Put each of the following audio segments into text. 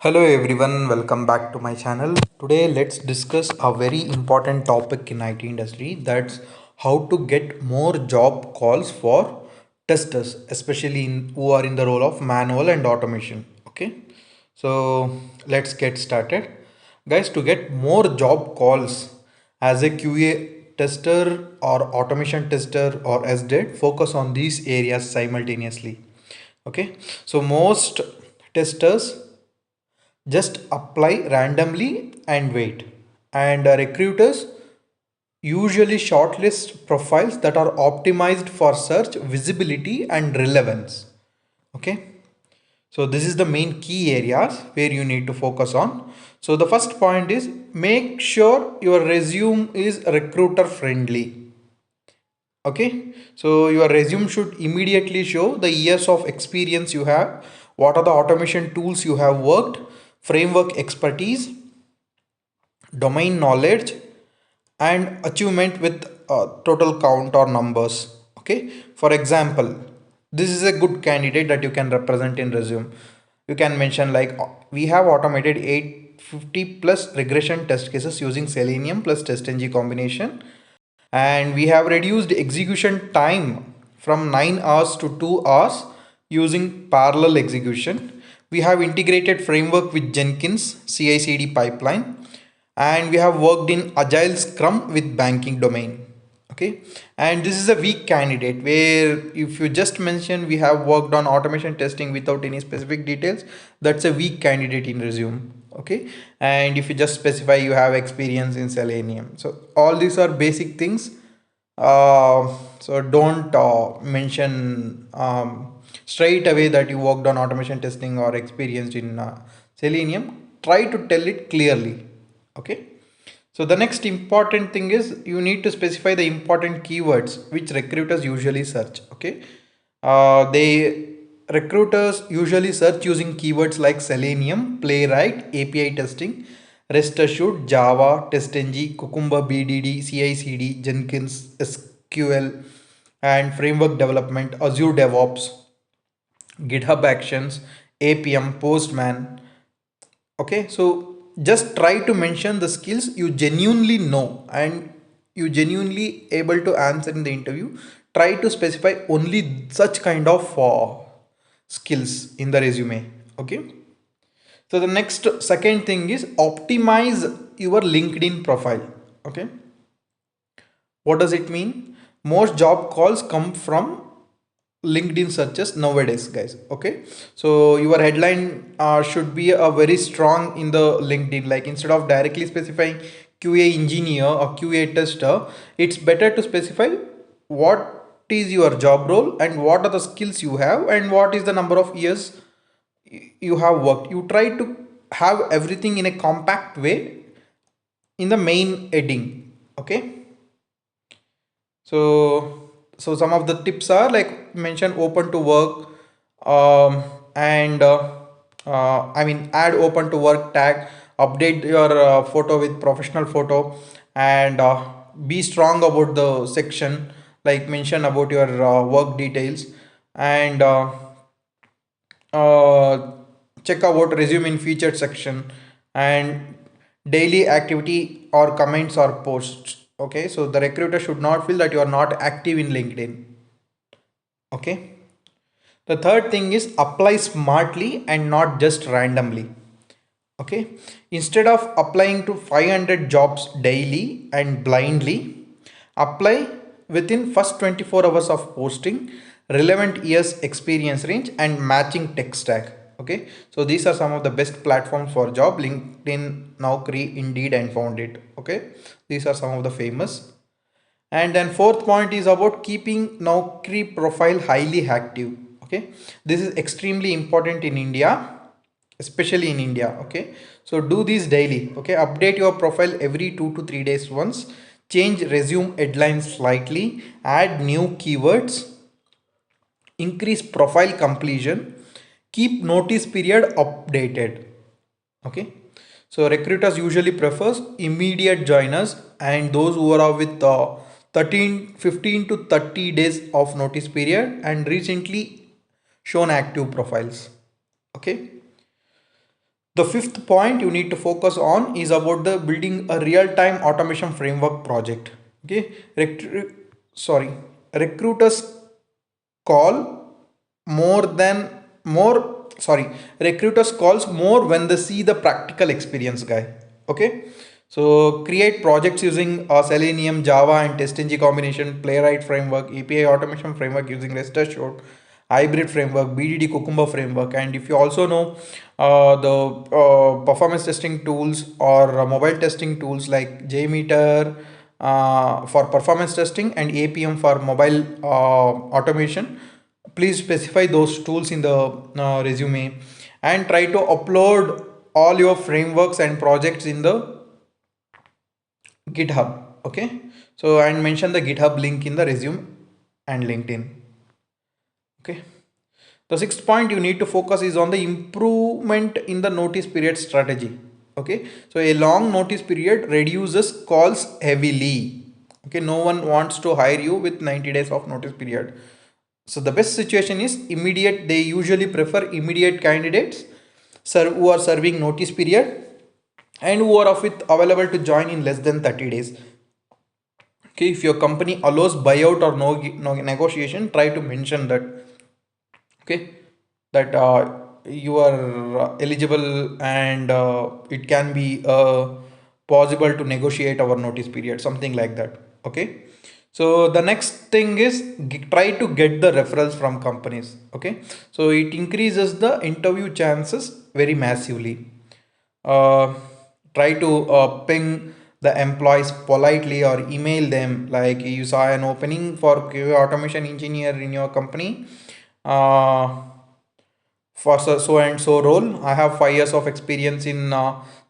Hello everyone, welcome back to my channel. Today let's discuss a very important topic in IT industry, that's how to get more job calls for testers, especially who are in the role of manual and automation. Okay, so let's get started. Guys, to get more job calls as a QA tester or automation tester or SDET, focus on these areas simultaneously. Okay, so most testers just apply randomly and wait. And recruiters usually shortlist profiles that are optimized for search, visibility, and relevance. Okay. So this is the main key areas where you need to focus on. So the first point is make sure your resume is recruiter friendly. Okay, so your resume should immediately show the years of experience you have, what are the automation tools you have worked, framework expertise, domain knowledge, and achievement with total count or numbers. Okay, for example, this is a good candidate that you can represent in resume. You can mention like we have automated 850 plus regression test cases using Selenium plus TestNG combination, and we have reduced execution time from 9 hours to 2 hours using parallel execution. We have integrated framework with Jenkins CI/CD pipeline, and we have worked in agile scrum with banking domain. Okay, and this is a weak candidate where if you just mention we have worked on automation testing without any specific details, that's a weak candidate in resume. Okay, and if you just specify you have experience in Selenium, so all these are basic things. So don't mention straight away that you worked on automation testing or experienced in Selenium. Try to tell it clearly. Okay, so the next important thing is you need to specify the important keywords which recruiters usually search. Okay, they recruiters usually search using keywords like Selenium, Playwright, API testing, Rest Assured, Java, TestNG, Cucumber BDD, CI/CD, Jenkins, SQL, and framework development, Azure DevOps, GitHub Actions, Appium, Postman. Okay, so just try to mention the skills you genuinely know and you genuinely able to answer in the interview. Try to specify only such kind of skills in the resume. Okay, so the next second thing is optimize your LinkedIn profile. Okay, what does it mean? Most job calls come from LinkedIn searches nowadays, guys. Okay, so your headline should be a very strong in the LinkedIn. Like instead of directly specifying QA engineer or QA tester, it's better to specify what is your job role and what are the skills you have and what is the number of years you have worked. You try to have everything in a compact way in the main heading. Okay, so some of the tips are like mention open to work, and I mean add open to work tag, update your photo with professional photo, and be strong about the section, like mention about your work details, and uh, check about resume in featured section, and daily activity or comments or posts. Okay, so the recruiter should not feel that you are not active in LinkedIn. Okay, the third thing is apply smartly and not just randomly. Okay, instead of applying to 500 jobs daily and blindly, apply within first 24 hours of posting, relevant years experience range, and matching tech stack. Okay, so these are some of the best platforms for job: LinkedIn, Naukri, Indeed, and Foundit. Okay, these are some of the famous. And then fourth point is about keeping Naukri profile highly active. Okay, this is extremely important in India, especially in India. Okay, so do this daily. Okay, update your profile every 2 to 3 days once, change resume headlines slightly, add new keywords, increase profile completion, keep notice period updated. Okay, so recruiters usually prefers immediate joiners and those who are with 15 to 30 days of notice period and recently shown active profiles. Okay, The fifth point you need to focus on is about the building a real-time automation framework project. Okay, sorry, recruiters call more than more sorry recruiters calls more when they see the practical experience guy. Okay, so create projects using selenium, java and testng combination, playwright framework, api automation framework using rest assured, hybrid framework, bdd cucumber framework. And if you also know the performance testing tools or mobile testing tools like jmeter for performance testing and Appium for mobile automation, please specify those tools in the resume and try to upload all your frameworks and projects in the GitHub. Okay, so and mention the GitHub link in the resume and LinkedIn. Okay, the sixth point you need to focus is on the improvement in the notice period strategy. Okay, so a long notice period reduces calls heavily. Okay, no one wants to hire you with 90 days of notice period. So the best situation is immediate. They usually prefer immediate candidates who are serving notice period and who are of it available to join in less than 30 days. Okay, if your company allows buyout or no negotiation, try to mention that. Okay, that you are eligible and it can be possible to negotiate our notice period, something like that. Okay, so the next thing is try to get the referrals from companies. Okay, so it increases the interview chances very massively. uh, Try to ping the employees politely or email them like you saw an opening for QA automation engineer in your company uh, for so and so role. I have 5 years of experience in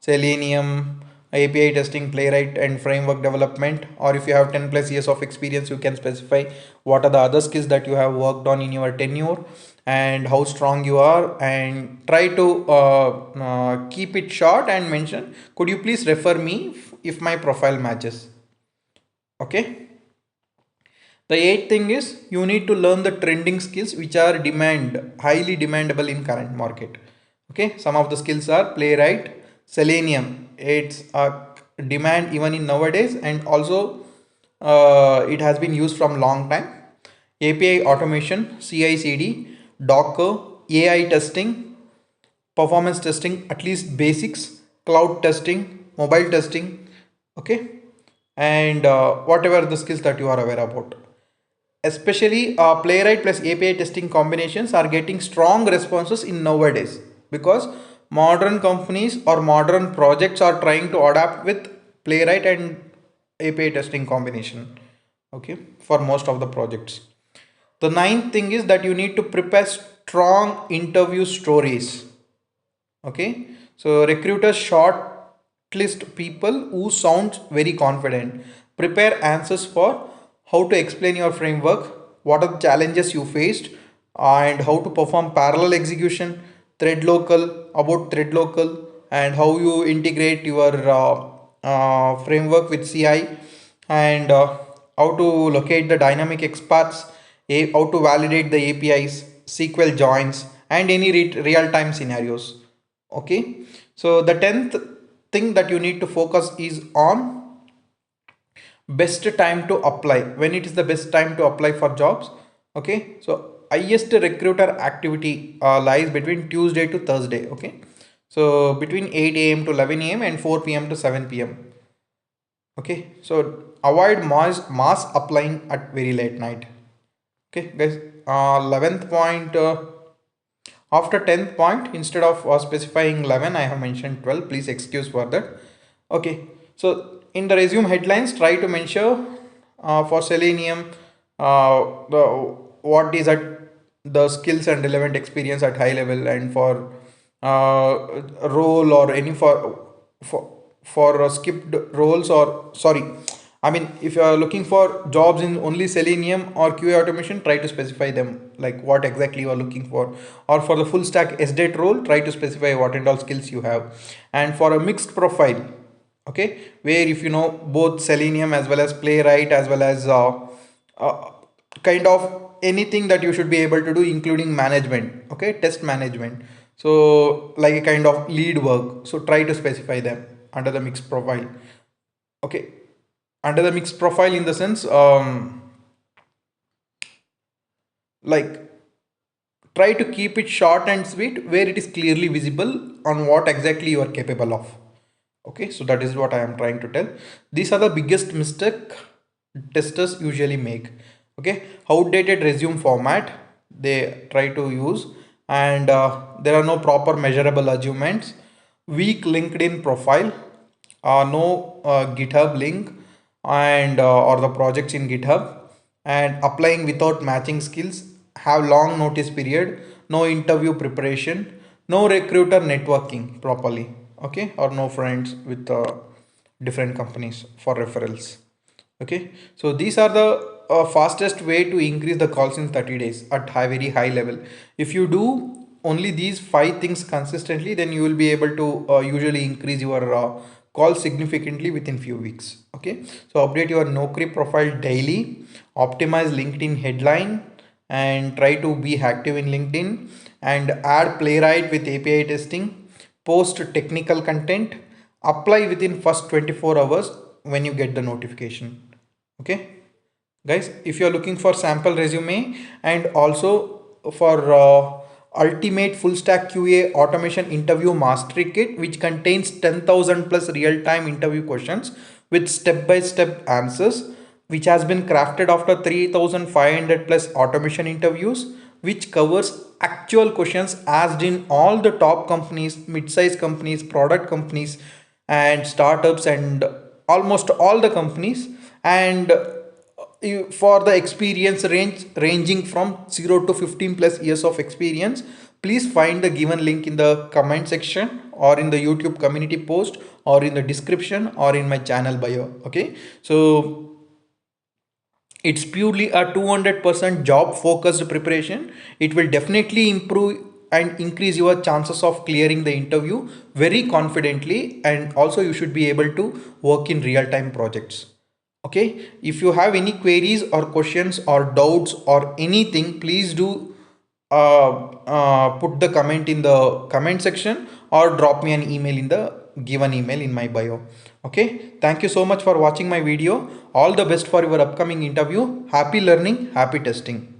Selenium, API testing, Playwright, and framework development. Or if you have 10 plus years of experience, you can specify what are the other skills that you have worked on in your tenure and how strong you are. And try to keep it short and mention, could you please refer me if my profile matches? Okay. The eighth thing is you need to learn the trending skills which are highly demandable in current market. Okay, some of the skills are playwright, selenium. It's a demand even in nowadays, and also it has been used from long time. API automation, CI/CD, Docker, AI testing, performance testing, at least basics, cloud testing, mobile testing. Okay, and whatever the skills that you are aware about. Especially playwright plus api testing combinations are getting strong responses in nowadays because modern companies or modern projects are trying to adapt with playwright and api testing combination. Okay, for most of the projects. The ninth thing is that you need to prepare strong interview stories. Okay, so recruiters shortlist people who sound very confident. Prepare answers for how to explain your framework, what are the challenges you faced, and how to perform parallel execution, thread local, about thread local, and how you integrate your framework with ci, and how to locate the dynamic expaths, how to validate the apis, sql joins, and any real-time scenarios. Okay, so the 10th thing that you need to focus is on best time to apply. When it is the best time to apply for jobs? Okay, so highest recruiter activity lies between tuesday to thursday. Okay, so between 8 a.m to 11 a.m and 4 p.m to 7 p.m. Okay, so avoid mass applying at very late night. Okay guys, 11th point, after 10th point, instead of specifying 11, I have mentioned 12. Please excuse for that. Okay, so in the resume headlines, try to mention for selenium the what is at the skills and relevant experience at high level, and for role or any for skipped roles, or sorry, I mean, if you are looking for jobs in only Selenium or QA automation, try to specify them like what exactly you are looking for. Or for the full stack SDET role, try to specify what and all skills you have. And for a mixed profile, okay, where if you know both Selenium as well as Playwright as well as uh, kind of anything that you should be able to do, including management, okay, test management. So like a kind of lead work. So try to specify them under the mixed profile. Okay, under the mixed profile in the sense, like try to keep it short and sweet where it is clearly visible on what exactly you are capable of. Okay, so that is what I am trying to tell. These are the biggest mistake testers usually make. Okay, outdated resume format they try to use, and there are no proper measurable achievements, weak LinkedIn profile, no GitHub link, and or the projects in GitHub, and applying without matching skills, have long notice period, no interview preparation, no recruiter networking properly, okay, or no friends with different companies for referrals. Okay, so these are the fastest way to increase the calls in 30 days at high, very high level. If you do only these five things consistently, then you will be able to usually increase your call significantly within few weeks. Okay, so update your Naukri profile daily, optimize LinkedIn headline, and try to be active in LinkedIn, and add playwright with API testing, post technical content, apply within first 24 hours when you get the notification. Okay guys, if you are looking for sample resume and also for ultimate full stack QA automation interview mastery kit, which contains 10,000 plus real time interview questions with step by step answers, which has been crafted after 3,500 plus automation interviews, which covers actual questions asked in all the top companies, mid-sized companies, product companies, and startups, and almost all the companies. And for the experience range ranging from 0 to 15 plus years of experience, please find the given link in the comment section, or in the YouTube community post, or in the description, or in my channel bio. Okay, so it's purely a 200% job focused preparation. It will definitely improve and increase your chances of clearing the interview very confidently, and also you should be able to work in real time projects. Okay, if you have any queries or questions or doubts or anything, please do put the comment in the comment section, or drop me an email in the given email in my bio. Okay, thank you so much for watching my video. All the best for your upcoming interview. Happy learning, happy testing.